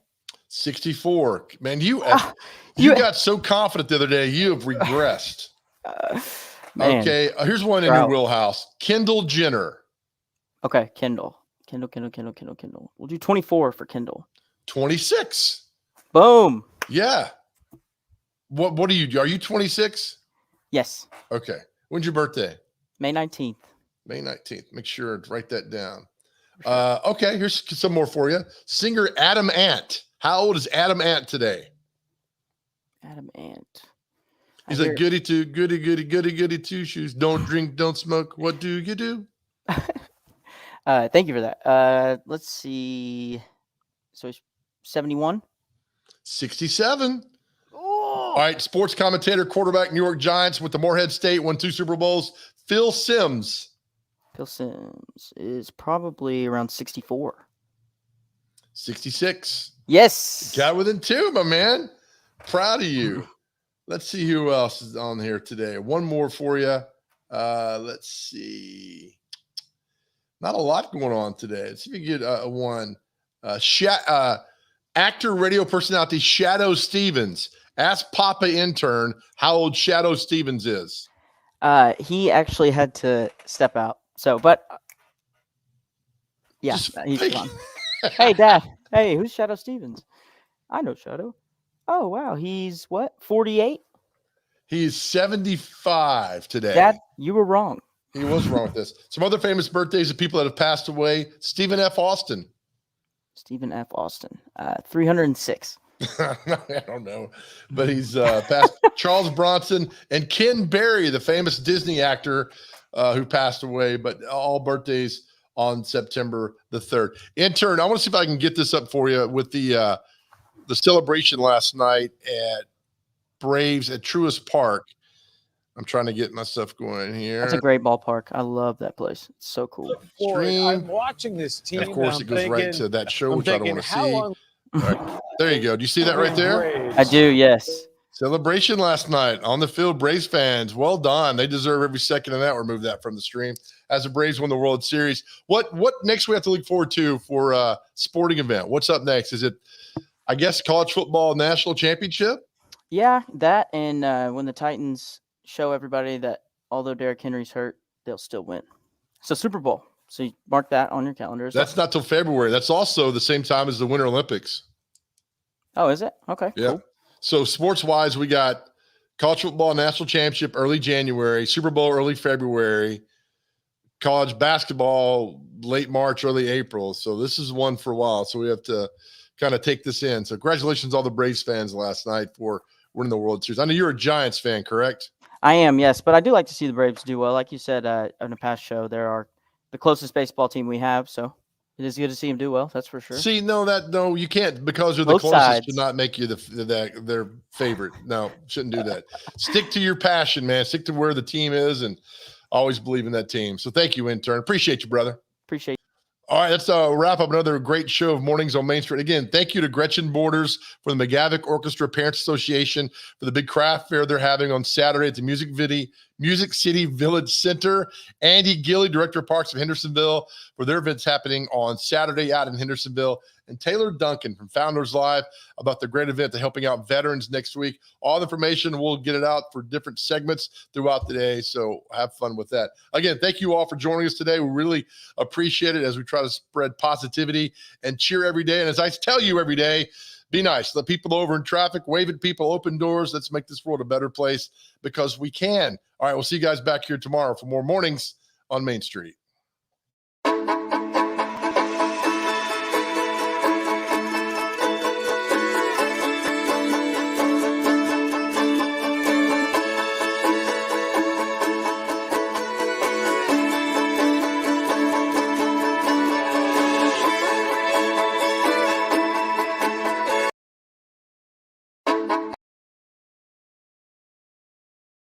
64. Man, you got so confident the other day. You have regressed. Okay, here's one in your wheelhouse. Kendall Jenner. Okay, Kendall. We'll do 24 for Kendall. 26. Boom. Yeah. What are you? Are you 26? Yes. Okay. When's your birthday? May 19th. May 19th. Make sure to write that down. Okay, here's some more for you. Singer Adam Ant. How old is Adam Ant today? Adam Ant. He's like goody two shoes. Don't drink, don't smoke. What do you do? Thank you for that. Let's see. So he's 71. 67. All right, sports commentator, quarterback, New York Giants with the Morehead State, won 2 Super Bowls. Phil Simms. Phil Simms is probably around 64. 66. Yes. Got within 2, my man. Proud of you. Let's see who else is on here today. One more for you. Let's see. Not a lot going on today. Let's see if you get one. Actor, radio personality, Shadow Stevens. Ask Papa intern how old Shadow Stevens is. He actually had to step out. So, but yeah, he's gone. Hey, Dad. Hey, who's Shadow Stevens? I know Shadow. Oh, wow. He's what? 48? He's 75 today. Dad, you were wrong. He was wrong with this. Some other famous birthdays of people that have passed away. Stephen F. Austin. Stephen F. Austin, 306. I don't know, but he's passed. Charles Bronson and Ken Berry, the famous Disney actor who passed away, but all birthdays on September the 3rd. Intern, I want to see if I can get this up for you with the celebration last night at Braves at Truist Park. I'm trying to get my stuff going here. That's a great ballpark. I love that place. It's so cool. I'm watching this team. And of course, it goes right to that show, which I don't want to see. All right. There you go. Do you see that right there? I do, yes. Celebration last night on the field. Braves fans, well done. They deserve every second of that. Remove that from the stream. As the Braves won the World Series. What next we have to look forward to for a sporting event? What's up next? Is it, I guess, college football national championship? Yeah, that and when the Titans show everybody that although Derrick Henry's hurt, they'll still win. So Super Bowl. So you mark that on your calendar. That's not till February. That's also the same time as the Winter Olympics. Oh, is it? Okay. Yeah. Cool. So sports-wise, we got college football national championship early January, Super Bowl early February, college basketball late March, early April. So this is one for a while. So we have to kind of take this in. So congratulations all the Braves fans last night for winning the World Series. I know you're a Giants fan, correct? I am, yes, but I do like to see the Braves do well. Like you said in a past show, they are the closest baseball team we have, so it is good to see them do well. That's for sure. See, no, you can't because they're the Both closest sides. to not make you their favorite. No, shouldn't do that. Stick to your passion, man. Stick to where the team is, and always believe in that team. So thank you, intern. Appreciate you, brother. Appreciate. All right, let's wrap up another great show of Mornings on Main Street. Again, thank you to Gretchen Borders for the McGavick Orchestra Parents Association for the big craft fair they're having on Saturday at the Music City Village Center. Andy Gilly, Director of Parks of Hendersonville, for their events happening on Saturday out in Hendersonville. And Taylor Duncan from Founders Live about the great event to helping out veterans next week. All the information, we'll get it out for different segments throughout the day. So have fun with that. Again, thank you all for joining us today. We really appreciate it as we try to spread positivity and cheer every day. And as I tell you every day, be nice. Let people over in traffic, wave at people, open doors. Let's make this world a better place because we can. All right, we'll see you guys back here tomorrow for more Mornings on Main Street.